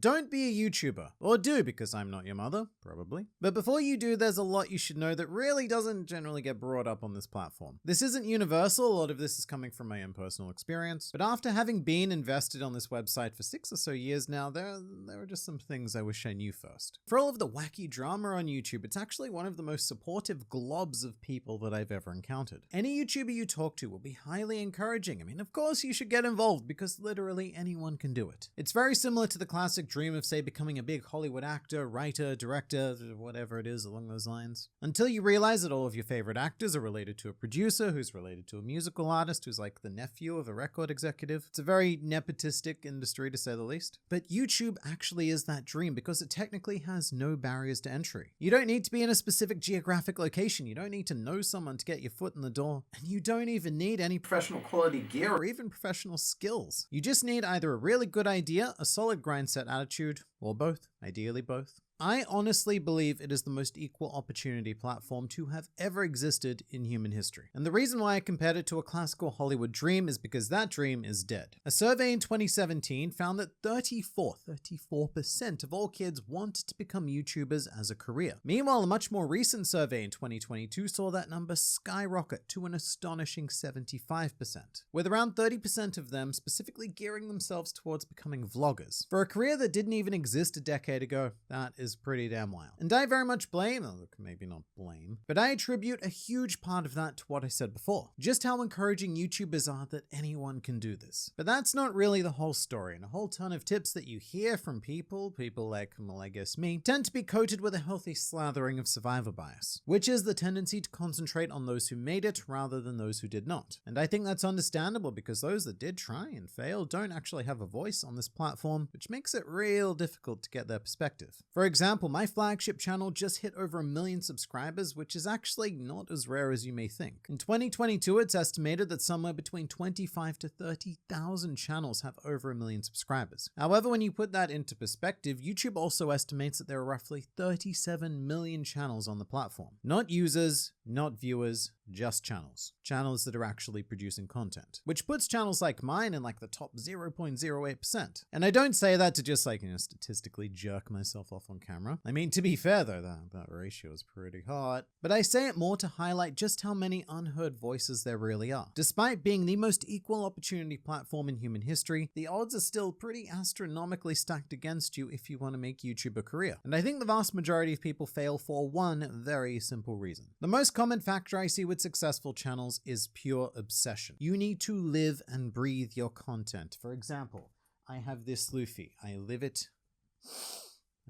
don't be a YouTuber. Or do, because I'm not your mother, probably. But before you do, there's a lot you should know that really doesn't generally get brought up on this platform. This isn't universal, a lot of this is coming from my own personal experience, but after having been invested on this website for 6 or so years now, there are just some things I wish I knew first. For all of the wacky drama on YouTube, it's actually one of the most supportive globs of people that I've ever encountered. Any YouTuber you talk to will be highly encouraging. I mean, of course you should get involved because literally anyone can do it. It's very similar to the classic dream of, say, becoming a big Hollywood actor, writer, director, whatever it is along those lines. Until you realize that all of your favorite actors are related to a producer, who's related to a musical artist, who's like the nephew of a record executive. It's a very nepotistic industry to say the least. But YouTube actually is that dream because it technically has no barriers to entry. You don't need to be in a specific geographic location. You don't need to know someone to get your foot in the door. And you don't even need any professional quality gear or even professional skills. You just need either a really good idea, a solid grind set attitude, or both, ideally both. I honestly believe it is the most equal opportunity platform to have ever existed in human history. And the reason why I compared it to a classical Hollywood dream is because that dream is dead. A survey in 2017 found that 34% of all kids wanted to become YouTubers as a career. Meanwhile, a much more recent survey in 2022 saw that number skyrocket to an astonishing 75%, with around 30% of them specifically gearing themselves towards becoming vloggers. For a career that didn't even exist a decade ago, that is pretty damn wild. And I very much blame, or maybe not blame, but I attribute a huge part of that to what I said before. Just how encouraging YouTubers are that anyone can do this. But that's not really the whole story, and a whole ton of tips that you hear from people like, well, I guess me, tend to be coated with a healthy slathering of survivor bias, which is the tendency to concentrate on those who made it rather than those who did not. And I think that's understandable because those that did try and fail don't actually have a voice on this platform, which makes it real difficult to get their perspective. For example, my flagship channel just hit over 1 million subscribers, which is actually not as rare as you may think. In 2022, it's estimated that somewhere between 25 to 30,000 channels have over 1 million subscribers. However, when you put that into perspective, YouTube also estimates that there are roughly 37 million channels on the platform. Not users, not viewers, just channels. Channels that are actually producing content. Which puts channels like mine in like the top 0.08%. And I don't say that to just statistically jerk myself off on camera. I mean, to be fair though, that ratio is pretty hot. But I say it more to highlight just how many unheard voices there really are. Despite being the most equal opportunity platform in human history, the odds are still pretty astronomically stacked against you if you want to make YouTube a career. And I think the vast majority of people fail for one very simple reason. The most common factor I see with successful channels is pure obsession. You need to live and breathe your content. For example, I have this Luffy. I live it,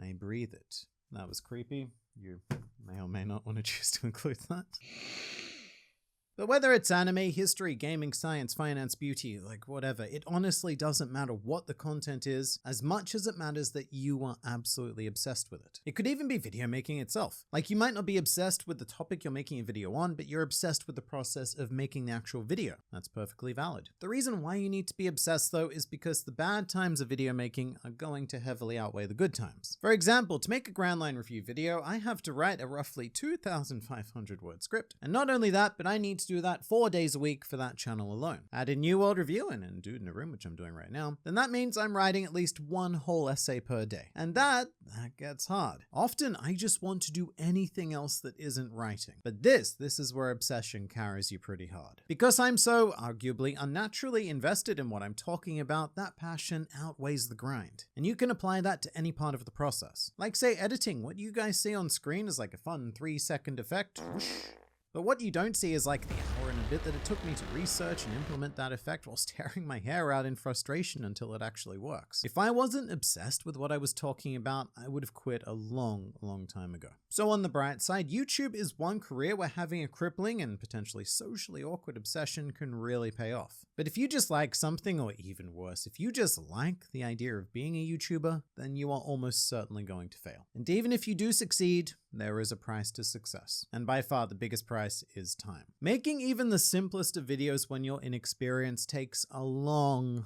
I breathe it. That was creepy. You may or may not want to choose to include that. But whether it's anime, history, gaming, science, finance, beauty, like whatever, it honestly doesn't matter what the content is, as much as it matters that you are absolutely obsessed with it. It could even be video making itself. Like, you might not be obsessed with the topic you're making a video on, but you're obsessed with the process of making the actual video. That's perfectly valid. The reason why you need to be obsessed though is because the bad times of video making are going to heavily outweigh the good times. For example, to make a Grand Line review video, I have to write a roughly 2,500 word script. And not only that, but I need to do that 4 days a week for that channel alone. Add a New World review and Dude in a Room, which I'm doing right now, then that means I'm writing at least one whole essay per day. And that gets hard. Often I just want to do anything else that isn't writing. But this is where obsession carries you pretty hard. Because I'm so arguably unnaturally invested in what I'm talking about, that passion outweighs the grind. And you can apply that to any part of the process. Like, say, editing. What you guys see on screen is like a fun 3-second effect. But what you don't see is like the hour and a bit that it took me to research and implement that effect while tearing my hair out in frustration until it actually works. If I wasn't obsessed with what I was talking about, I would have quit a long time ago. So on the bright side, YouTube is one career where having a crippling and potentially socially awkward obsession can really pay off. But if you just like something, or even worse, if you just like the idea of being a YouTuber, then you are almost certainly going to fail. And even if you do succeed, there is a price to success. And by far the biggest price is time. Making even the simplest of videos when you're inexperienced takes a long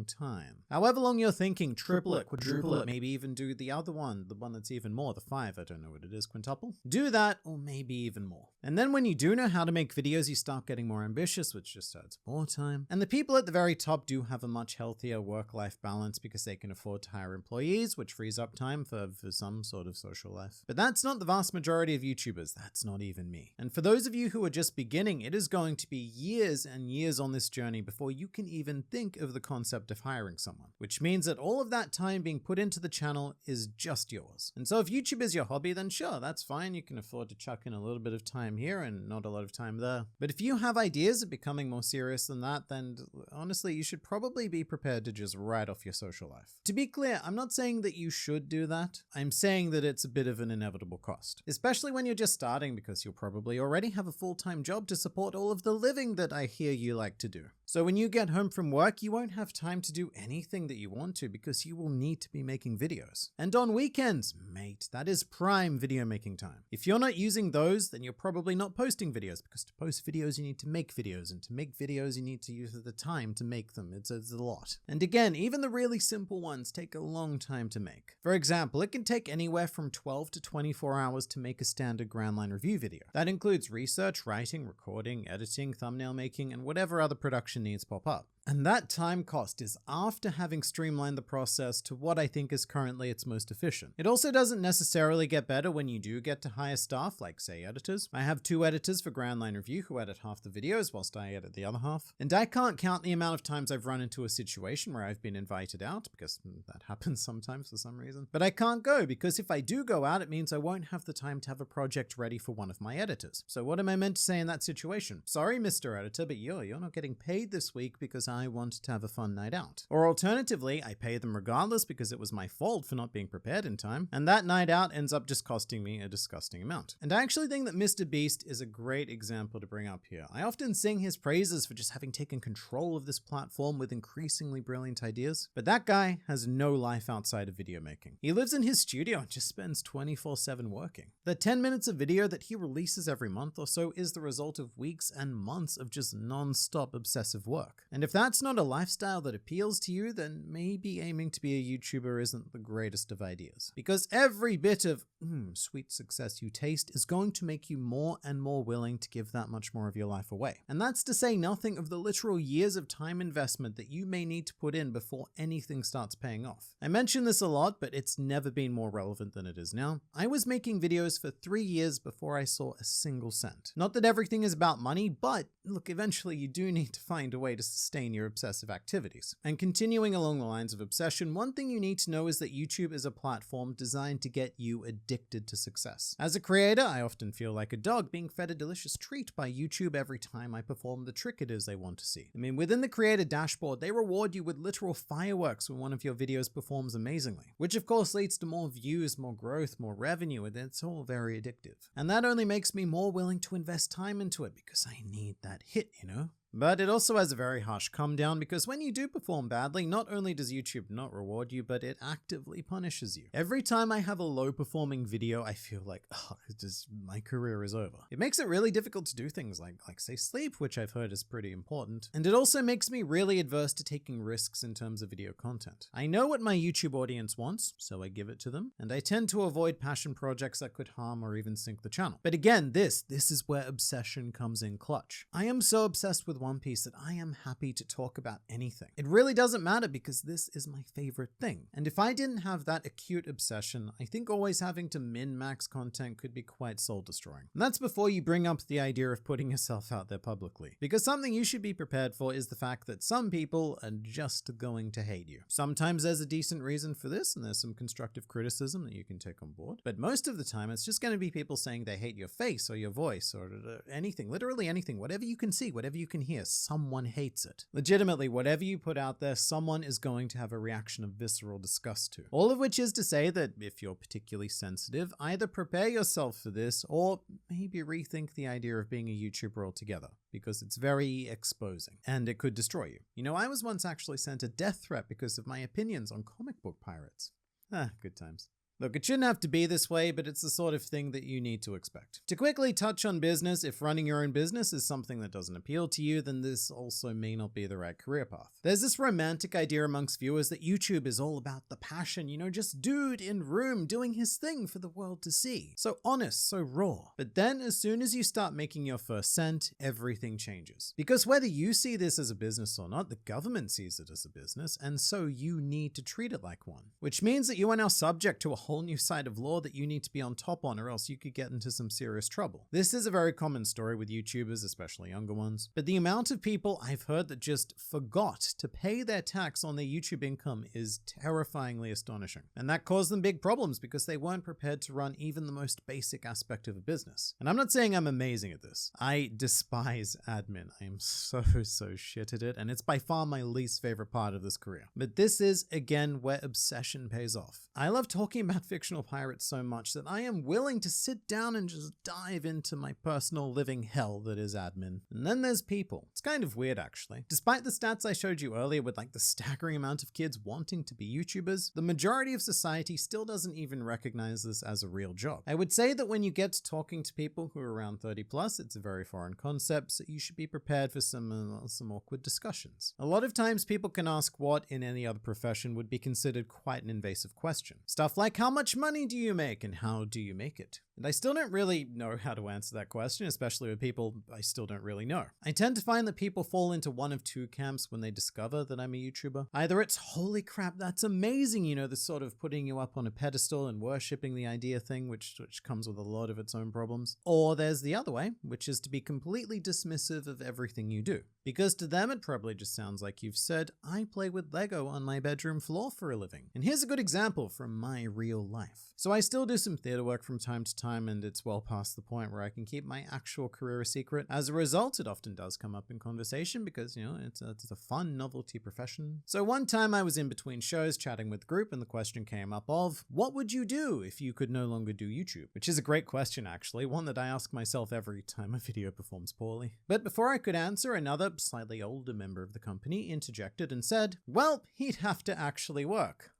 time. However long you're thinking, triple it, quadruple it, maybe even do the other one, the one that's even more, the 5, I don't know what it is, quintuple? Do that, or maybe even more. And then when you do know how to make videos, you start getting more ambitious, which just adds more time. And the people at the very top do have a much healthier work-life balance because they can afford to hire employees, which frees up time for some sort of social life. But that's not the vast majority of YouTubers. That's not even me. And for those of you who are just beginning, it is going to be years and years on this journey before you can even think of the concept of hiring someone, which means that all of that time being put into the channel is just yours. And so if YouTube is your hobby, then sure, that's fine. You can afford to chuck in a little bit of time here and not a lot of time there. But if you have ideas of becoming more serious than that, then honestly, you should probably be prepared to just write off your social life. To be clear, I'm not saying that you should do that. I'm saying that it's a bit of an inevitable cost, especially when you're just starting, because you'll probably already have a full-time job to support all of the living that I hear you like to do. So when you get home from work, you won't have time to do anything that you want to because you will need to be making videos. And on weekends, mate, that is prime video making time. If you're not using those, then you're probably not posting videos, because to post videos, you need to make videos, and to make videos, you need to use the time to make them. It's a lot. And again, even the really simple ones take a long time to make. For example, it can take anywhere from 12 to 24 hours to make a standard Grand Line review video. That includes research, writing, recording, editing, thumbnail making, and whatever other production needs pop up. And that time cost is after having streamlined the process to what I think is currently its most efficient. It also doesn't necessarily get better when you do get to hire staff, like say editors. I have 2 editors for Grand Line Review who edit half the videos whilst I edit the other half. And I can't count the amount of times I've run into a situation where I've been invited out, because that happens sometimes for some reason. But I can't go, because if I do go out, it means I won't have the time to have a project ready for one of my editors. So what am I meant to say in that situation? Sorry, Mr. Editor, but you're not getting paid this week because I wanted to have a fun night out. Or alternatively, I pay them regardless because it was my fault for not being prepared in time, and that night out ends up just costing me a disgusting amount. And I actually think that Mr. Beast is a great example to bring up here. I often sing his praises for just having taken control of this platform with increasingly brilliant ideas, but that guy has no life outside of video making. He lives in his studio and just spends 24/7 working. The 10 minutes of video that he releases every month or so is the result of weeks and months of just non-stop obsessive work. And if that's not a lifestyle that appeals to you, then maybe aiming to be a YouTuber isn't the greatest of ideas. Because every bit of sweet success you taste is going to make you more and more willing to give that much more of your life away. And that's to say nothing of the literal years of time investment that you may need to put in before anything starts paying off. I mention this a lot, but it's never been more relevant than it is now. I was making videos for 3 years before I saw a single cent. Not that everything is about money, but look, eventually you do need to find a way to sustain your obsessive activities. And continuing along the lines of obsession, one thing you need to know is that YouTube is a platform designed to get you addicted to success. As a creator, I often feel like a dog being fed a delicious treat by YouTube every time I perform the trick it is they want to see. I mean, within the creator dashboard, they reward you with literal fireworks when one of your videos performs amazingly, which of course leads to more views, more growth, more revenue, and it's all very addictive. And that only makes me more willing to invest time into it because I need that hit, you know? But it also has a very harsh come down, because when you do perform badly, not only does YouTube not reward you, but it actively punishes you. Every time I have a low performing video, I feel like, my career is over. It makes it really difficult to do things like say sleep, which I've heard is pretty important. And it also makes me really adverse to taking risks in terms of video content. I know what my YouTube audience wants, so I give it to them, and I tend to avoid passion projects that could harm or even sink the channel. But again, this is where obsession comes in clutch. I am so obsessed with One Piece that I am happy to talk about anything. It really doesn't matter because this is my favorite thing. And if I didn't have that acute obsession, I think always having to min-max content could be quite soul-destroying. And that's before you bring up the idea of putting yourself out there publicly. Because something you should be prepared for is the fact that some people are just going to hate you. Sometimes there's a decent reason for this, and there's some constructive criticism that you can take on board. But most of the time, it's just going to be people saying they hate your face or your voice or anything, literally anything, whatever you can see, whatever you can hear. Someone hates it. Legitimately, whatever you put out there, someone is going to have a reaction of visceral disgust to. All of which is to say that if you're particularly sensitive, either prepare yourself for this or maybe rethink the idea of being a YouTuber altogether, because it's very exposing and it could destroy you. You know, I was once actually sent a death threat because of my opinions on comic book pirates. Good times. Look, it shouldn't have to be this way, but it's the sort of thing that you need to expect. To quickly touch on business, if running your own business is something that doesn't appeal to you, then this also may not be the right career path. There's this romantic idea amongst viewers that YouTube is all about the passion, just dude in room doing his thing for the world to see. So honest, so raw. But then as soon as you start making your first cent, everything changes. Because whether you see this as a business or not, the government sees it as a business, and so you need to treat it like one. Which means that you are now subject to a whole new side of law that you need to be on top on, or else you could get into some serious trouble. This is a very common story with YouTubers, especially younger ones. But the amount of people I've heard that just forgot to pay their tax on their YouTube income is terrifyingly astonishing. And that caused them big problems because they weren't prepared to run even the most basic aspect of a business. And I'm not saying I'm amazing at this. I despise admin. I am so shit at it, and it's by far my least favorite part of this career. But this is, again, where obsession pays off. I love talking about fictional pirates so much that I am willing to sit down and just dive into my personal living hell that is admin. And then there's people. It's kind of weird, actually. Despite the stats I showed you earlier with the staggering amount of kids wanting to be YouTubers, the majority of society still doesn't even recognize this as a real job. I would say that when you get to talking to people who are around 30 plus, it's a very foreign concept, so you should be prepared for some awkward discussions. A lot of times people can ask what in any other profession would be considered quite an invasive question. Stuff like, how much money do you make and how do you make it? And I still don't really know how to answer that question, especially with people I still don't really know. I tend to find that people fall into one of two camps when they discover that I'm a YouTuber. Either it's, holy crap, that's amazing, this sort of putting you up on a pedestal and worshipping the idea thing, which comes with a lot of its own problems. Or there's the other way, which is to be completely dismissive of everything you do. Because to them, it probably just sounds like you've said, I play with Lego on my bedroom floor for a living. And here's a good example from my real life. So I still do some theater work from time to time, and it's well past the point where I can keep my actual career a secret. As a result, it often does come up in conversation because, it's a fun novelty profession. So one time I was in between shows chatting with the group, and the question came up of, what would you do if you could no longer do YouTube? Which is a great question, actually, one that I ask myself every time a video performs poorly. But before I could answer, another slightly older member of the company interjected and said, well, he'd have to actually work.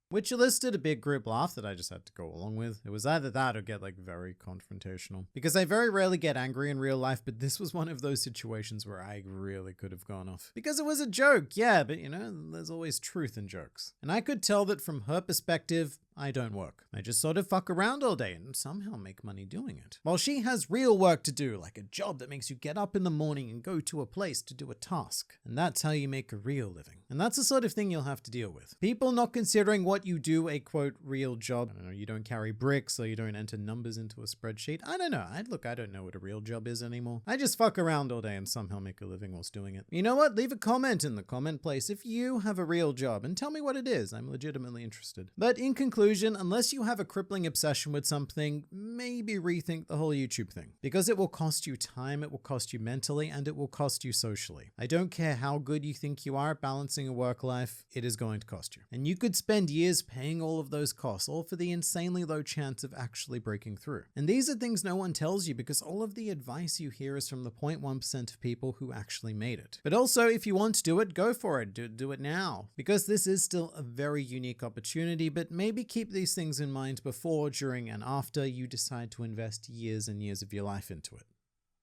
Which elicited a big group laugh that I just had to go along with. It was either that or get very confrontational. Because I very rarely get angry in real life, but this was one of those situations where I really could have gone off. Because it was a joke, yeah, but there's always truth in jokes. And I could tell that from her perspective, I don't work. I just sort of fuck around all day and somehow make money doing it. While she has real work to do, like a job that makes you get up in the morning and go to a place to do a task. And that's how you make a real living. And that's the sort of thing you'll have to deal with. People not considering what you do a quote real job. I don't know, you don't carry bricks or you don't enter numbers into a spreadsheet. I don't know. I don't know what a real job is anymore. I just fuck around all day and somehow make a living whilst doing it. You know what? Leave a comment in the comment place if you have a real job and tell me what it is. I'm legitimately interested. But in conclusion, unless you have a crippling obsession with something, maybe rethink the whole YouTube thing. Because it will cost you time, it will cost you mentally, and it will cost you socially. I don't care how good you think you are at balancing a work life, it is going to cost you. And you could spend years paying all of those costs, all for the insanely low chance of actually breaking through. And these are things no one tells you because all of the advice you hear is from the 0.1% of people who actually made it. But also, if you want to do it, go for it. Do it now. Because this is still a very unique opportunity, but maybe keep these things in mind before, during, and after you decide to invest years and years of your life into it.